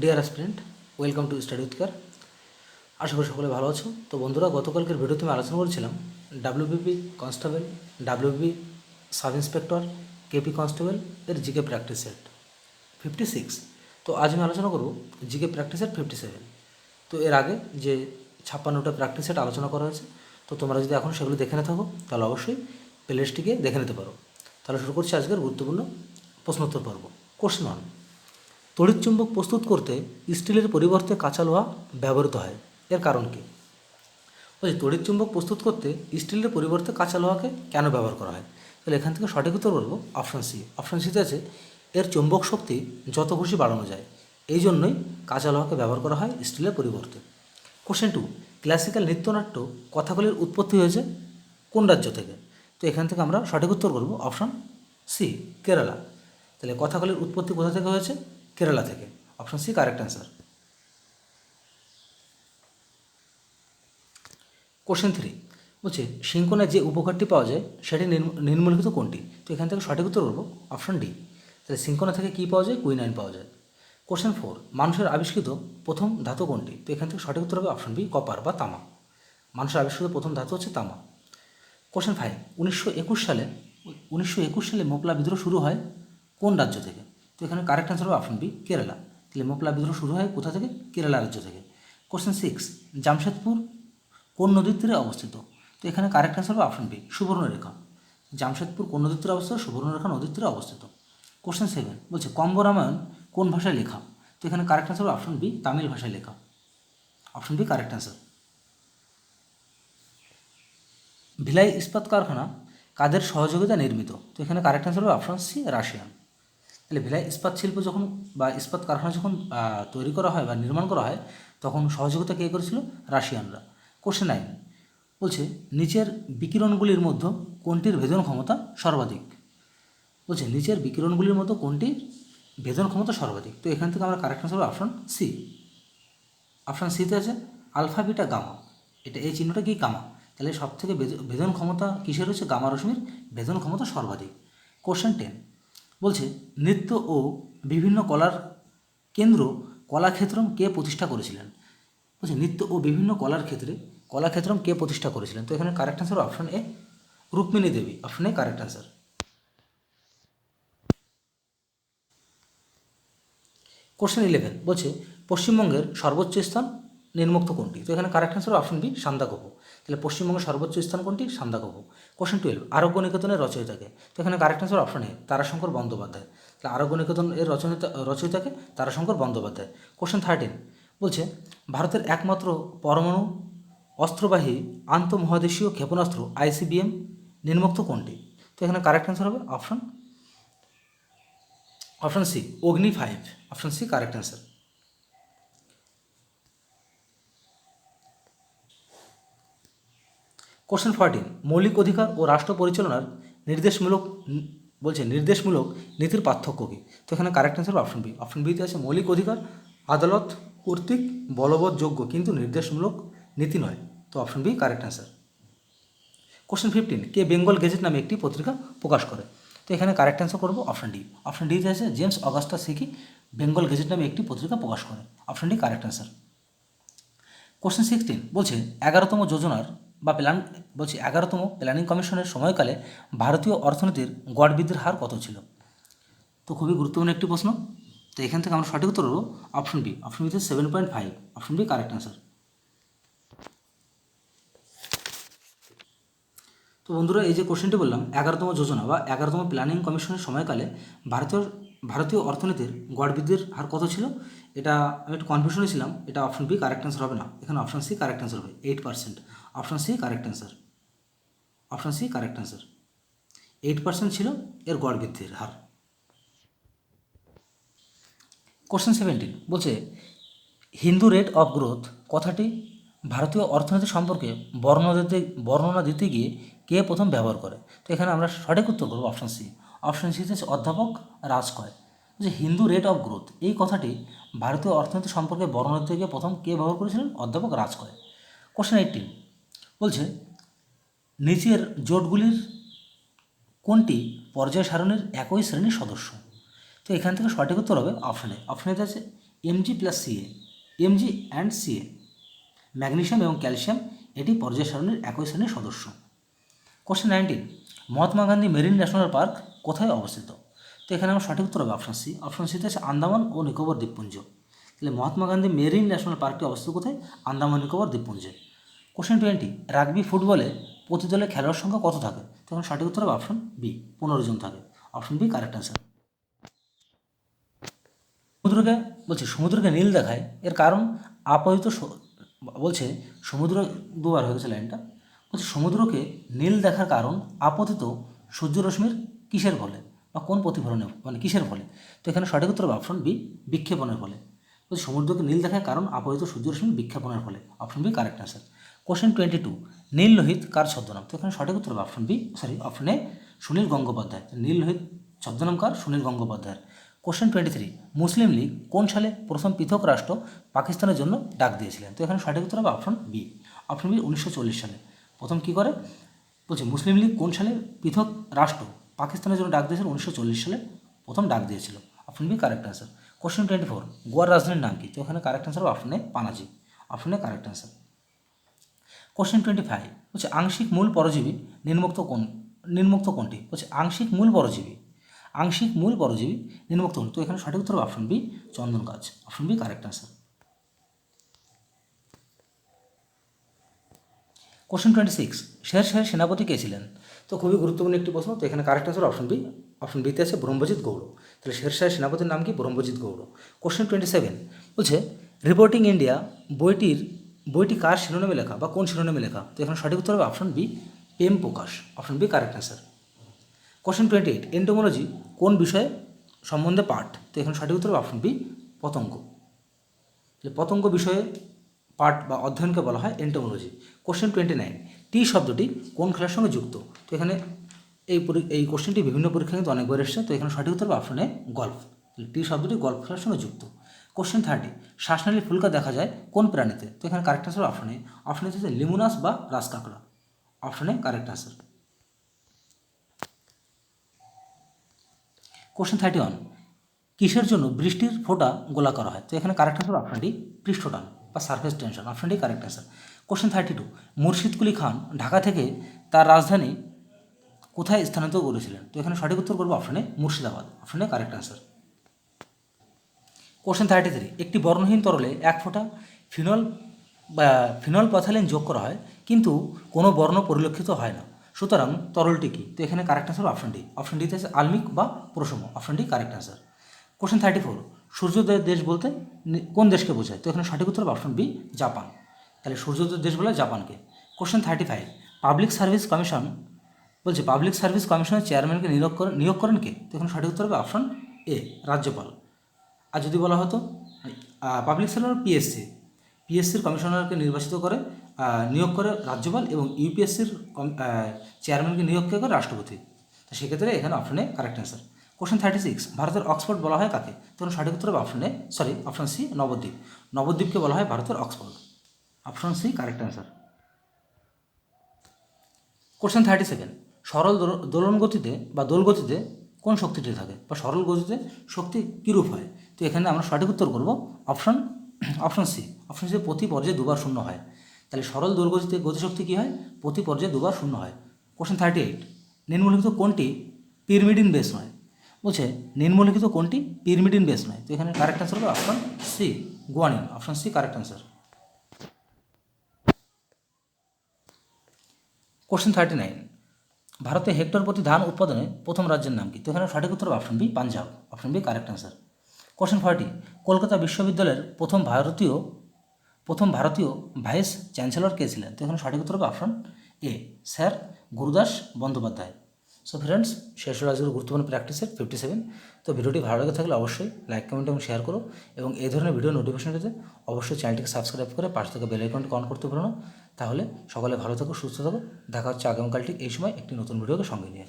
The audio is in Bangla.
Deer aspirant, welcome to study with care. আশা করি সকলে ভালো আছো। তো বন্ধুরা, গতকালকের ভিডিওতে আমি আলোচনা করেছিলাম WBP constable, WBP sub inspector, KP constable এর জিকে প্র্যাকটিস সেট 56। তো আজ আমি আলোচনা করব জিকে প্র্যাকটিস সেট 57। তো এর আগে যে 56টা প্র্যাকটিস সেট আলোচনা করা হয়েছে, তো তোমরা যদি এখন সেগুলো দেখে না থাকো তাহলে অবশ্যই প্লেলিস্টটিকে দেখে নিতে পারো। তাহলে শুরু করছি আজকের গুরুত্বপূর্ণ প্রশ্নোত্তর পর্ব। কোশ্চেন 1, তড়িৎচুম্বক প্রস্তুত করতে স্টিলের পরিবর্তে কাঁচা লোহা ব্যবহৃত হয়, এর কারণ কী? ওই তড়িৎচুম্বক প্রস্তুত করতে স্টিলের পরিবর্তে কাঁচা লোহাকে কেন ব্যবহার করা হয়? তাহলে এখান থেকে সঠিক উত্তর বলবো অপশান সি। অপশান সিতে আছে এর চুম্বক শক্তি যত খুশি বাড়ানো যায়, এই জন্যই কাঁচা লোহাকে ব্যবহার করা হয় স্টিলের পরিবর্তে। কোশ্চেন 2, ক্লাসিক্যাল নৃত্যনাট্য কথাগুলির উৎপত্তি হয়েছে কোন রাজ্য থেকে? তো এখান থেকে আমরা সঠিক উত্তর করব অপশান সি, কেরালা। তাহলে কথাগুলির উৎপত্তি কোথা থেকে হয়েছে? কেরালা থেকে। Option C correct answer. Question 3 বলছে সিঙ্কোনায় যে উপকারটি পাওয়া যায় সেটি নিম্নলিখিত কোনটি? তো এখান থেকে সঠিক উত্তর করবো অপশান ডি। তাহলে সিঙ্কোনা থেকে কী পাওয়া যায়? কুইনাইন পাওয়া যায়। কোশ্চেন 4, মানুষের আবিষ্কৃত প্রথম ধাতু কোনটি? তো এখান থেকে সঠিক উত্তর হবে অপশান বি, কপার বা তামা। মানুষের আবিষ্কৃত প্রথম ধাতু হচ্ছে তামা। কোশ্চেন 5, 1921 সালে মোপলা বিদ্রোহ শুরু হয় কোন রাজ্য থেকে? তো এখানে কারেক্ট অ্যান্সার হবে অপশান বি, কেরালা। তাহলে মোপলা বিদ্রোহ শুরু হয় কোথা থেকে? কেরালা রাজ্য থেকে। কোশ্চেন 6, জামশেদপুর কোন নদীর তীরে অবস্থিত? তো এখানে কারেক্ট অ্যান্সার হবে অপশান বি, সুবর্ণরেখা। জামশেদপুর কোন নদীর তীরে অবস্থিত? সুবর্ণরেখা নদীর তীরে অবস্থিত। কোশ্চেন 7 বলছে কম্ব রামায়ণ কোন ভাষায় লেখা? তো এখানে কারেক্ট অ্যান্সার হবে অপশান বি, তামিল ভাষায় লেখা। Option B correct answer. Bhilai ইস্পাত কারখানা কাদের সহযোগিতা নির্মিত? তো এখানে কারেক্ট অ্যান্সার হবে অপশান সি, রাশিয়ান। তাহলে ভিলাই ইস্পাত শিল্প যখন বা ইস্পাত কারখানা যখন তৈরি করা হয় বা নির্মাণ করা হয় তখন সহযোগিতা কে করেছিল? রাশিয়ানরা। কোশ্চেন 9 বলছে নিচের বিকিরণগুলির মধ্যে কোনটির ভেদন ক্ষমতা সর্বাধিক? বলছে নিচের বিকিরণগুলির মধ্যে কোনটির ভেদন ক্ষমতা সর্বাধিক? তো এখান থেকে আমরা কারেক্ট আনসার হবে অপশান সি। অপশান সিতে আছে আলফা বিটা গামা, এটা এই চিহ্নটা কি? গামা। তাহলে সব থেকে ভেদন ক্ষমতা কিসের হচ্ছে? গামা রশ্মির ভেদন ক্ষমতা সর্বাধিক। কোশ্চেন 10 বলছে নৃত্য ও বিভিন্ন কলার কেন্দ্র কলাক্ষেত্রম কে প্রতিষ্ঠা করেছিলেন? বলছে নৃত্য ও বিভিন্ন কলার ক্ষেত্রে কলাক্ষেত্রম কে প্রতিষ্ঠা করেছিলেন? তো এখানে correct answer option A, Rukmini Devi. Option A correct answer. Question 11 বলছে পশ্চিমবঙ্গের সর্বোচ্চ স্থান নিম্নোক্ত কোনটি? তো এখানে correct answer option B, Sandakphu. তাহলে পশ্চিমবঙ্গের সর্বোচ্চ স্থান কোনটি? সান্দাকফু। কোশ্চেন 12 আরোগ্য নিকেতনের রচয়িতাকে? তো এখানে কারেক্ট অ্যান্সার অপশন এ, তারাশঙ্কর বন্দ্যোপাধ্যায়। তাহলে আরোগ্য নিকেতন এর রচয়িতাকে তারাশঙ্কর বন্দ্যোপাধ্যায়। কোশ্চেন 13 বলছে ভারতের একমাত্র পরমাণু অস্ত্রবাহী আন্তঃমহাদেশীয় ক্ষেপণাস্ত্র আইসিবিএম নিম্নোক্ত কোনটি? তো এখানে কারেক্ট অ্যান্সার হবে option C, Agni 5। Option C correct answer. Question 14 মৌলিক অধিকার ও রাষ্ট্র পরিচালনার নির্দেশমূলক নির্দেশমূলক নীতির পার্থক্য কী? তো এখানে correct answer option B. Option বিতে আছে মৌলিক অধিকার আদালত কর্তৃক বলবৎযোগ্য কিন্তু নির্দেশমূলক নীতি নয়। তো option B correct answer. Question 15 কে বেঙ্গল গেজেট নামে একটি পত্রিকা প্রকাশ করে? তো এখানে কারেক্ট অ্যান্সার করবো অপশন ডি। অপশন ডিতে আছে জেমস অগাস্টা সিকি বেঙ্গল গেজেট নামে একটি পত্রিকা প্রকাশ করে। Option D correct answer. Question 16 বলছে 11তম যোজনার বা প্ল্যান 11তম প্ল্যানিং কমিশনের সময়কালে ভারতীয় অর্থনীতির গড় বৃদ্ধির হার কত ছিল? তো খুবই গুরুত্বপূর্ণ একটি প্রশ্ন। তো এখান থেকে আমরা সঠিক উত্তর দেবো অপশন বি। অপশন বিতে 7.5। Option B correct answer. তো বন্ধুরা, এই যে কোশ্চেনটি বললাম 11তম যোজনা বা 11তম প্ল্যানিং কমিশনের সময়কালে ভারতীয় ভারতীয় অর্থনীতির গড় বৃদ্ধির হার কত ছিল, এটা আমি একটু কনফিউশনে ছিলাম। এটা অপশন বি কারেক্ট অ্যান্সার হবে না, এখানে অপশন সি কারেক্ট অ্যান্সার হবে 8%। Option C correct answer. Option C correct answer. 8% ছিল এর গড় বৃদ্ধির হার। কোশ্চেন 17 বলছে হিন্দু রেট অফ গ্রোথ কথাটি ভারতীয় অর্থনীতি সম্পর্কে বর্ণনা দিতে গিয়ে কে প্রথম ব্যবহার করে? তো এখানে আমরা সঠিক উত্তর করবো অপশন সি। অপশন সিতে অধ্যাপক রাজকয়। যে হিন্দু রেট অফ গ্রোথ এই কথাটি ভারতীয় অর্থনীতি সম্পর্কে বর্ণনা দিতে গিয়ে প্রথম কে ব্যবহার করেছিলেন? অধ্যাপক রাজকয়। কোশ্চেন 18 বলছে নিচের জোটগুলির কোনটি পর্যায় সারণীর একই শ্রেণীর সদস্য? তো এখান থেকে সঠিক উত্তর হবে অপশন এ। অপশন এতে আছে Mg+Ca, Mg and Ca, magnesium এবং ক্যালসিয়াম এটি পর্যায় সারণীর একই শ্রেণীর সদস্য। Question 19, Mahatma Gandhi marine national park কোথায় অবস্থিত? তো এখানে আমার সঠিক উত্তর হবে অপশন সি। অপশন সিতে আছে আন্দামান ও নিকোবর দ্বীপপুঞ্জ। তাহলে মহাত্মা গান্ধী মেরিন ন্যাশনাল পার্কটি অবস্থিত কোথায়? আন্দামান নিকোবর দ্বীপপুঞ্জে। কোশ্চেন 20, রাগবি ফুটবলে প্রতি দলে খেলোয়াড় সংখ্যা কত থাকে? তখন সঠিক উত্তর হবে অপশন বি, 15 জন থাকে। Option B correct answer. সমুদ্রকে নীল দেখায় এর কারণ আপাতত বলছে সমুদ্র, দুবার হয়ে গেছে লাইনটা, বলছে সমুদ্রকে নীল দেখার কারণ আপতিত সূর্যরশ্মির কিসের ফলে বা কোন প্রতিফলনের মানে কিসের ফলে? তো এখানে সঠিক উত্তর হবে অপশন বি, বিক্ষেপণের ফলে। বলছে সমুদ্রকে নীল দেখার কারণ আপতিত সূর্যরশ্মির বিক্ষেপণের ফলে। Option B correct answer. Question 22, Nil Lohit কার ছদ্মনাম? তো এখানে সঠিক উত্তর হবে option B, option A Sunil Gangopadhyay. Nil Lohit ছদ্মনাম কার? সুনীল গঙ্গোপাধ্যায়ের। কোশ্চেন 23, মুসলিম লীগ কোন সালে প্রথম পৃথক রাষ্ট্র পাকিস্তানের জন্য ডাক দিয়েছিলেন? তো এখানে সঠিক উত্তর হবে অপশন বি, 1940 সালে। প্রথম কী করে? বলছি মুসলিম লীগ কোন সালে পৃথক রাষ্ট্র পাকিস্তানের জন্য ডাক দিয়েছিল? 1940 সালে প্রথম ডাক দিয়েছিল। Option B correct answer. Question 24, গোয়ার রাজধানীর নাম কি? তো এখানে কারেক্ট অ্যান্সার হবে option A Panaji. Option A correct answer. Question 25, বলছে আংশিক মূল পরজীবী নিম্নোক্ত কোনটি? বলছে আংশিক মূল পরজীবী নিম্নোক্ত কোনটি? তো এখানে সঠিক উত্তর হবে অপশন বি, চন্দন গাছ। Option B correct answer. Question 26, শেরশাহের সেনাপতি কে ছিলেন? তো খুবই গুরুত্বপূর্ণ একটি প্রশ্ন। তো এখানে correct answer option B. Option বিতে আছে ব্রহ্মজিৎ গৌড়। তাহলে শেরশাহের সেনাপতির নাম কি? ব্রহ্মজিৎ গৌড়। কোশ্চেন 27, বলছে রিপোর্টিং ইন্ডিয়া বইটি কার শিরোনামে লেখা বা কোন শিরোনামে লেখা? তো এখানে সঠিক উত্তর হবে option B, Prem Prakash. Option B correct answer. Question 28, entomology কোন বিষয়ে সম্বন্ধে পাঠ? তো এখানে সঠিক উত্তর হবে অপশন বি, পতঙ্গ। পতঙ্গ বিষয়ে পাঠ বা অধ্যয়নকে বলা হয় এন্টোমোলজি। কোশ্চেন 29, টি শব্দটি কোন খেলার সঙ্গে যুক্ত? তো এখানে এই কোশ্চেনটি বিভিন্ন পরীক্ষা কিন্তু অনেকবার এসেছে। তো এখানে সঠিক উত্তর হবে অপশন এ, গল্ফ। টি শব্দটি গল্ফ খেলার সঙ্গে যুক্ত। কোশ্চেন 30, শ্বাসনালী ফুলকা দেখা যায় কোন প্রাণীতে? তো এখানে correct answer option A. Option A হচ্ছে লিমুনাস বা রাজকাঁকড়া। Option A correct answer. Question 31, কিসের জন্য বৃষ্টির ফোঁটা গোলাকার হয়? তো এখানে কারেক্ট অ্যান্সার অপশন ডি, পৃষ্ঠটান বা surface tension. Option D correct answer. Question 32, Murshid কুলি খান ঢাকা থেকে তার রাজধানী কোথায় স্থানান্তর করেছিলেন? তো এখানে সঠিক উত্তর করবো option A, Murshidabad. Option A correct answer. Question 33, একটি বর্ণহীন তরলে এক ফোঁটা ফিনল প্যাথালিন যোগ করা হয় কিন্তু কোনো বর্ণ পরিলক্ষিত হয় না, সুতরাং তরলটি কি? তো এখানে correct answer option D. Option ডিতে আছে আলমিক বা প্রশম। Option D correct answer. Question 34, সূর্যোদয়ের দেশ বলতে কোন দেশকে বোঝায়? তো এখানে সঠিক উত্তর অপশন বি, জাপান। তাহলে সূর্যোদয়ের দেশ বলে জাপানকে। কোশ্চেন 35, পাবলিক সার্ভিস কমিশনের চেয়ারম্যানকে নিয়োগ করেন কে? তো এখানে সঠিক উত্তর হবে অপশন এ, রাজ্যপাল। আর যদি বলা হতো পাবলিক সার্ভিস পিএসসির কমিশনারকে নিয়োগ করে রাজ্যপাল এবং ইউপিএসসির চেয়ারম্যানকে নিয়োগ করে রাষ্ট্রপতি। তো সেক্ষেত্রে এখানে option A correct answer. Question 36, ভারতের অক্সফোর্ড বলা হয় কাকে? তখন সঠিক উত্তর হবে অপশন সি, নবদ্বীপ। নবদ্বীপকে বলা হয় ভারতের Oxford. Option C correct answer. Question 37, সরল দোলগতিতে কোন শক্তিটি থাকে বা সরল গতিতে শক্তি কীরূপ হয়? তো এখানে আমরা সঠিক উত্তর করব অপশন সি। প্রতি পর্যায়ে দুবার শূন্য হয়। তাহলে সরল দোলগতিতে গতিশক্তি কী হয়? প্রতি পর্যায়ে দুবার শূন্য হয়। কোশ্চেন 38, নিম্নলিখিত কোনটি পিরিমিডিন বেস নয়? বলছে নিম্নলিখিত কোনটি পিরিমিডিন বেস নয়? তো এখানে কারেক্ট অ্যান্সার হবে option C, guanine. Option C correct answer. Question 39, ভারতে হেক্টর প্রতি ধান উৎপাদনে প্রথম রাজ্যের নাম কি? তো এখানে সঠিক উত্তর option B, Punjab. Option B correct answer. Question 40, Kolkata বিশ্ববিদ্যালয়ের প্রথম ভারতীয় ভাইস চ্যান্সেলর কে ছিলেন? তো এখানে সঠিক উত্তর হবে অপশন এ, sir Gurudas Bandyopadhyay. So friends, শেষ হলো আজকের গুরুত্বপূর্ণ প্র্যাকটিসের 57। তো ভিডিওটি ভালো লেগে থাকলে অবশ্যই লাইক, কমেন্ট এবং শেয়ার করো এবং এই ধরনের ভিডিও নোটিফিকেশন পেতে অবশ্যই চ্যানেলটিকে সাবস্ক্রাইব করে পাশে থেকে বেল আইকনটি অন করতে ভুলো না। তাহলে সকলে ভালো থাকো, সুস্থ থাকো। দেখা হচ্ছে আগামীকাল ঠিক এই সময় একটি নতুন ভিডিওকে সঙ্গে নিয়ে।